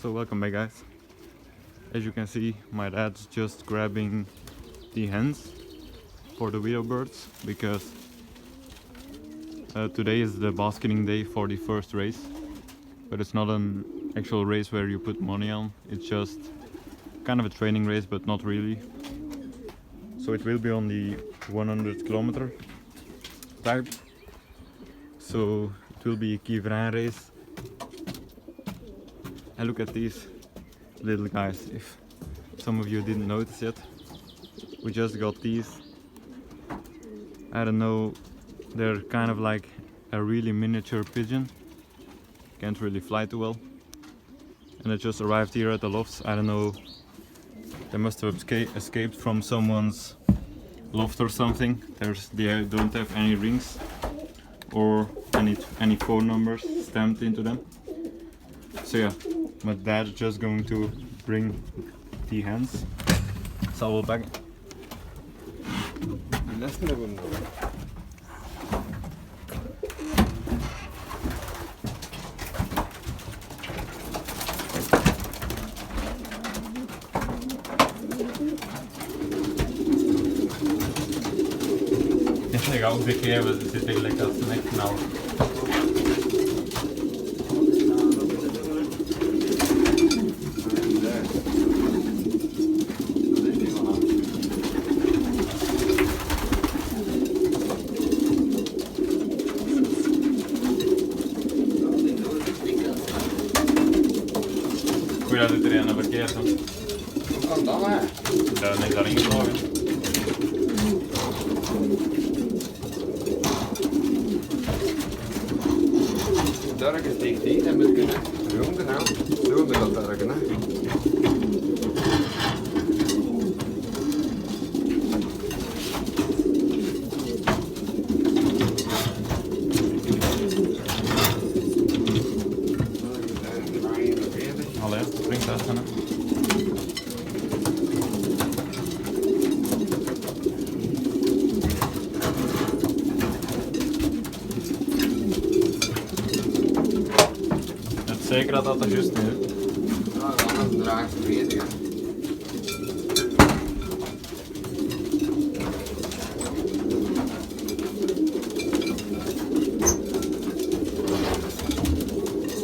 So welcome back, guys. As you can see, my dad's just grabbing the hens for the widow birds because today is the basketing day for the first race, but it's not an actual race where you put money on. It's just kind of a training race, but not really. So it will be on the 100 kilometer type. So it will be a quivrain race. And look at these little guys, if some of you didn't notice yet. We just got these. I don't know, they're kind of like a really miniature pigeon. Can't really fly too well. And it just arrived here at the lofts. I don't know, they must have escaped from someone's loft or something. They don't have any rings or any phone numbers stamped into them. So yeah, my dad's just going to bring the hens. Zal wel pakken. Ik ga ook begeven, ze zitten gelijk als een echt knal. Goed dat het er een verkeerd is. Hoe kan dat hè? Dan is daarin gevlogen. Dark is dicht hier en we kunnen ronden nou. Doen we dat dark hè? Allee, springt uit hè. Zeker dat dat er juist is. Ja, dan draag ik het weer.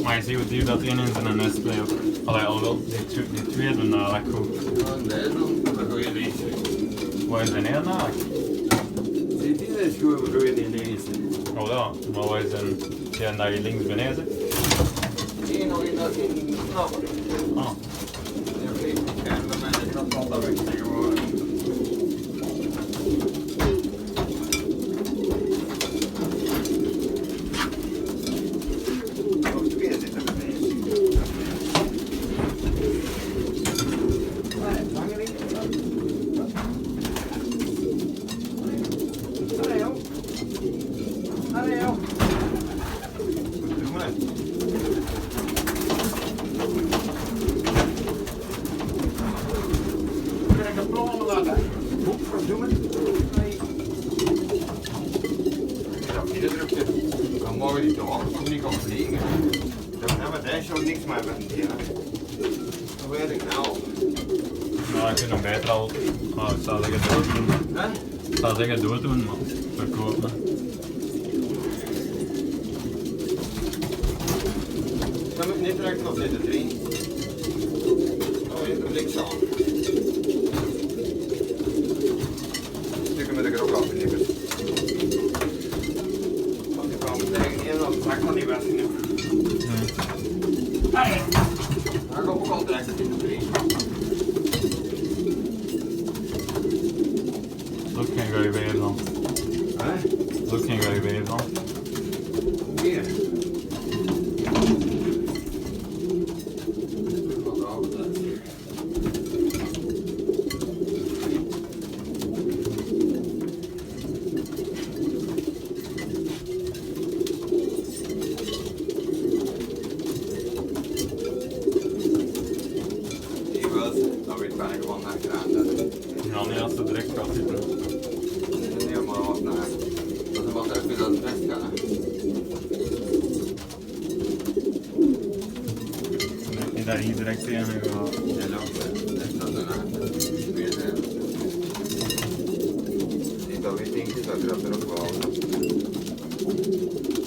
Maar je ziet hoe diep dat in zijn nest blijft. Allee, alhoewel, die twee doen eigenlijk goed. Ja, nee, dan een goede lezer. Waar is de ene eigenlijk? Die is goed een goede lezer. Oh ja, maar waar is die dat je links beneden zit? Die nog in dat in de knap. Ah. Ja, ik ken bij mij dat dat wel weg tegenwoordig. Nog twee zitten er mee. Langer niet. Allee joh. Allee joh. Doe maar. Dan mogen die toch niet gaan vliegen. Dan hebben we daar zo niks meer met die. Dat weet ik nou. Nou, ik vind hem beter al. Oh, ik zou zeggen dooddoen. Ik zou zeggen dooddoen, maar verkopen. Dan moet ik niet direct op zitten drinken. Oh, je doet niks aan. Stukken met de grok af in die. Want die kwamen tegen in, dan trek van die weg in. Hij gaat ook al direct in de drinken. Dat is geen goeie weer dan. Dat is ook geen goeie weer dan. Hier. Dat weet ben ik gewoon achteraan. Ja, niet als het direct gaat zitten. Nee, maar wat naar. Dat is wat even dat het recht gaat. Daar hier direct tegen gehaald. Ja, dat is dat dat weet denk ik dat ik dat er ook wel.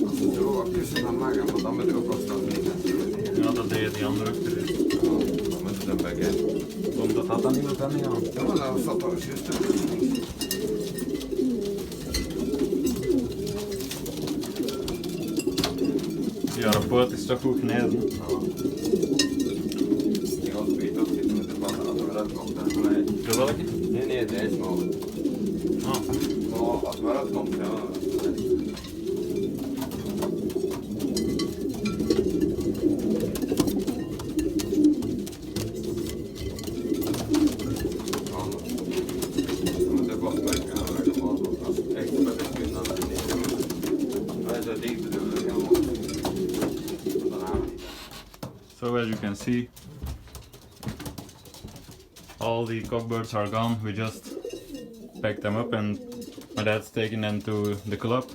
Als ze zo wat tussen gaan maken, maar dan met er ook wat staan niet natuurlijk. Ja, dat deed die andere ook dus. Dan met een baguette. Omdat dat dan niet meer kan gaan. Ja, maar dat zat toch juist er. Ja, de poot is toch goed geneden. Die gaat beter op zitten met de pannen als we dat komt. De welke? Nee, deze maar. Ah. Maar als we dat komt, ja. So as you can see, all the cockbirds are gone. We just packed them up and my dad's taking them to the club.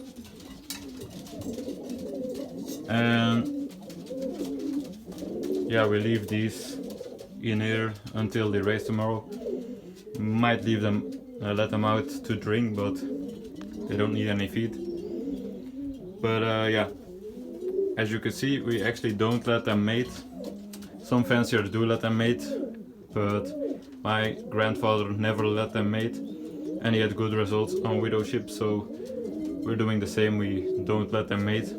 And yeah, we leave these in here until the race tomorrow. Might leave them, let them out to drink, but they don't need any feed. But yeah, as you can see, we actually don't let them mate. Some fanciers do let them mate, but my grandfather never let them mate, and he had good results on widowship, so we're doing the same. We don't let them mate.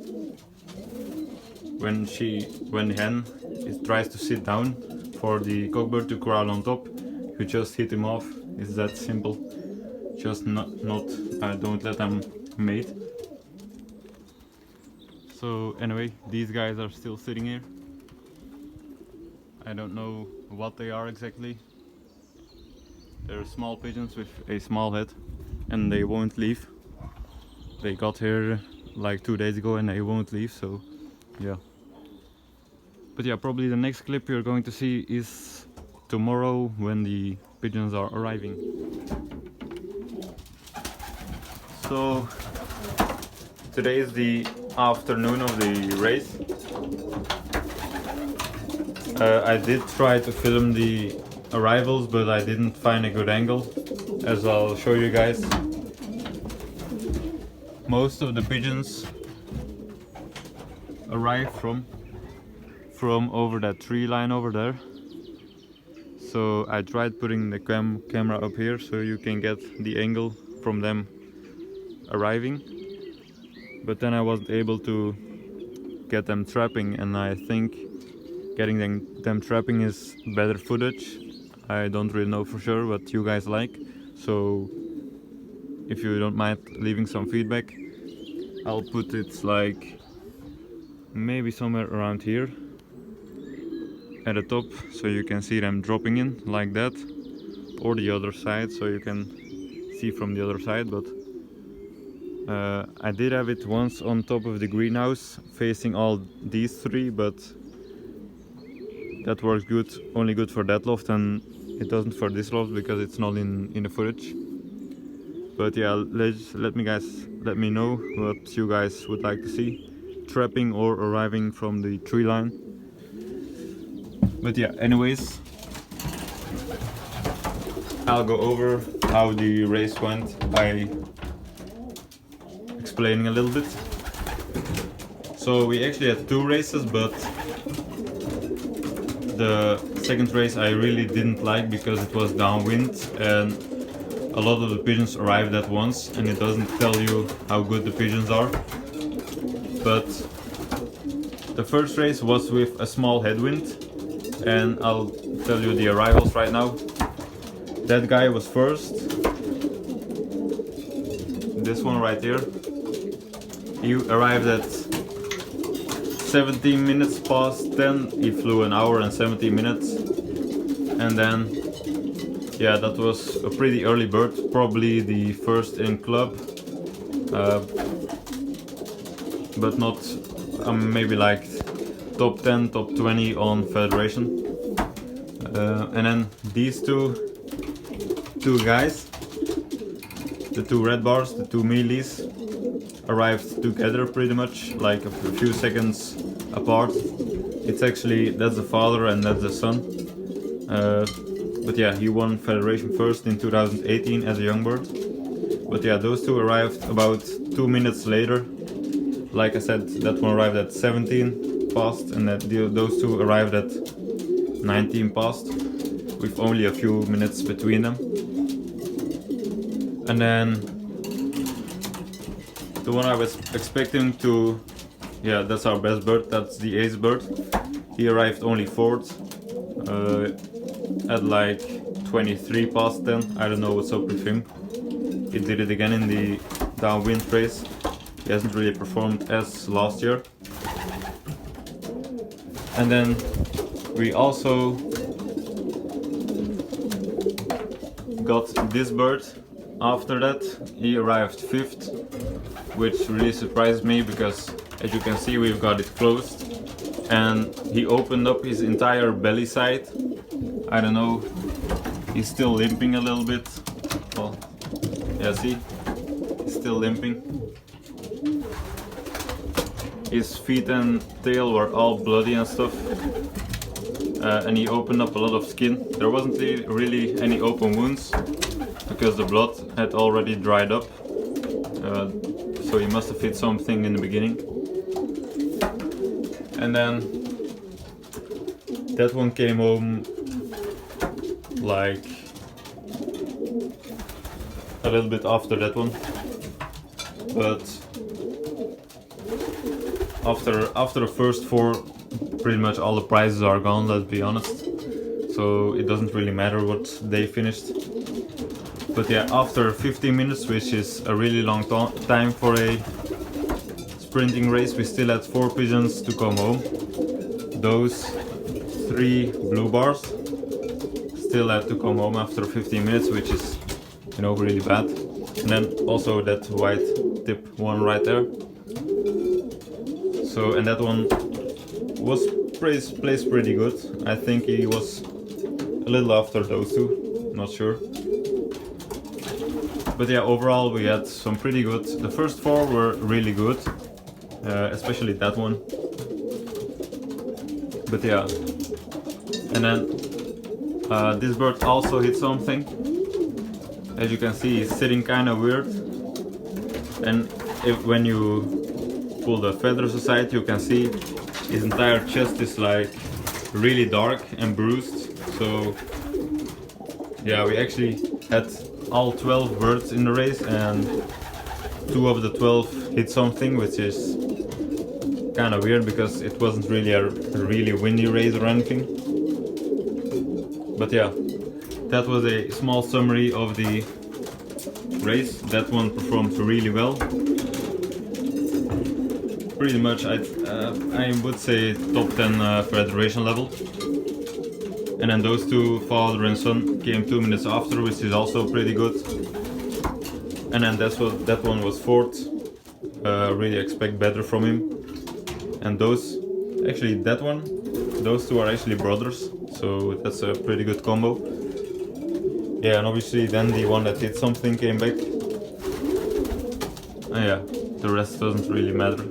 When the hen tries to sit down for the cockbird to crawl on top, you just hit him off. It's that simple. Just don't let them mate. So anyway, these guys are still sitting here. I don't know what they are exactly. They're small pigeons with a small head and they won't leave. They got here like 2 days ago and they won't leave, so yeah. But yeah, probably the next clip you're going to see is tomorrow when the pigeons are arriving. So today is the afternoon of the race. I did try to film the arrivals, but I didn't find a good angle, as I'll show you guys. Most of the pigeons arrive from over that tree line over there. So I tried putting the camera up here so you can get the angle from them arriving, but then I wasn't able to get them trapping, and I think getting them trapping is better footage. I don't really know for sure what you guys like, so if you don't mind leaving some feedback, I'll put it like maybe somewhere around here at the top, so you can see them dropping in like that, or the other side so you can see from the other side. But I did have it once on top of the greenhouse facing all these three, but that works good, only good for that loft, and it doesn't for this loft because it's not in the footage. But yeah, let me know what you guys would like to see, trapping or arriving from the tree line. But yeah, anyways, I'll go over how the race went by explaining a little bit. So we actually had 2 races, but the second race I really didn't like because it was downwind and a lot of the pigeons arrived at once, and it doesn't tell you how good the pigeons are. But the first race was with a small headwind, and I'll tell you the arrivals right now. That guy was first. This one right here. He arrived at 17 minutes past 10. He flew an hour and 17 minutes. And then, yeah, that was a pretty early bird, probably the first in club. But not maybe like top 10, top 20 on federation. And then these two guys, the 2 red bars, the 2 mealies, arrived together pretty much, like a few seconds apart it's actually, that's the father and that's the son. But yeah, he won Federation first in 2018 as a young bird. But yeah, those two arrived about 2 minutes later. Like I said, that one arrived at 17 past and those two arrived at 19 past, with only a few minutes between them. And then the one I was expecting to, yeah, that's our best bird, that's the Acebird. He arrived only fourth at like 23 past 10. I don't know what's up with him. He did it again in the downwind race. He hasn't really performed as last year. And then we also got this bird. After that, he arrived fifth, which really surprised me because, as you can see, we've got it closed. And he opened up his entire belly side. I don't know, he's still limping a little bit. Well, yeah, see, he's still limping. His feet and tail were all bloody and stuff. And he opened up a lot of skin. There wasn't really any open wounds because the blood had already dried up. So he must have hit something in the beginning. And then that one came home like a little bit after that one. But after the first four, pretty much all the prizes are gone, let's be honest. So it doesn't really matter what they finished. But yeah, after 15 minutes, which is a really long time for a sprinting race, we still had 4 pigeons to come home. Those 3 blue bars still had to come home after 15 minutes, which is, you know, really bad. And then also that white tip one right there. So, and that one was placed pretty good. I think he was a little after those two, not sure. But yeah, overall we had some pretty good. The first 4 were really good, especially that one. But yeah, and then this bird also hit something. As you can see, he's sitting kind of weird. And when you pull the feathers aside, you can see his entire chest is like really dark and bruised. So yeah, we actually had all 12 birds in the race and 2 of the 12 hit something, which is kind of weird because it wasn't really a really windy race or anything. But yeah, that was a small summary of the race. That one performed really well. Pretty much I would say top 10 federation level. And then those 2, father and son, came 2 minutes after, which is also pretty good. And then that one was 4th. Really expect better from him. And those 2 are actually brothers, so that's a pretty good combo. Yeah, and obviously then the one that hit something came back. And yeah, the rest doesn't really matter.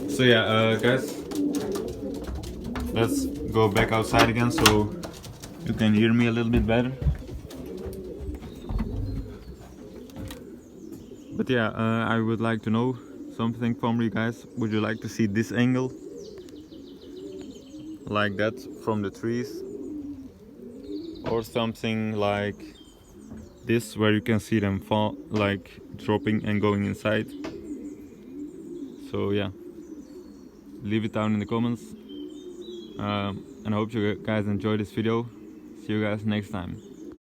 So yeah, guys, let's go back outside again so you can hear me a little bit better. But yeah, I would like to know something from you guys. Would you like to see this angle? Like that from the trees? Or something like this where you can see them fall, like dropping and going inside? So yeah, leave it down in the comments. And I hope you guys enjoyed this video. See you guys next time.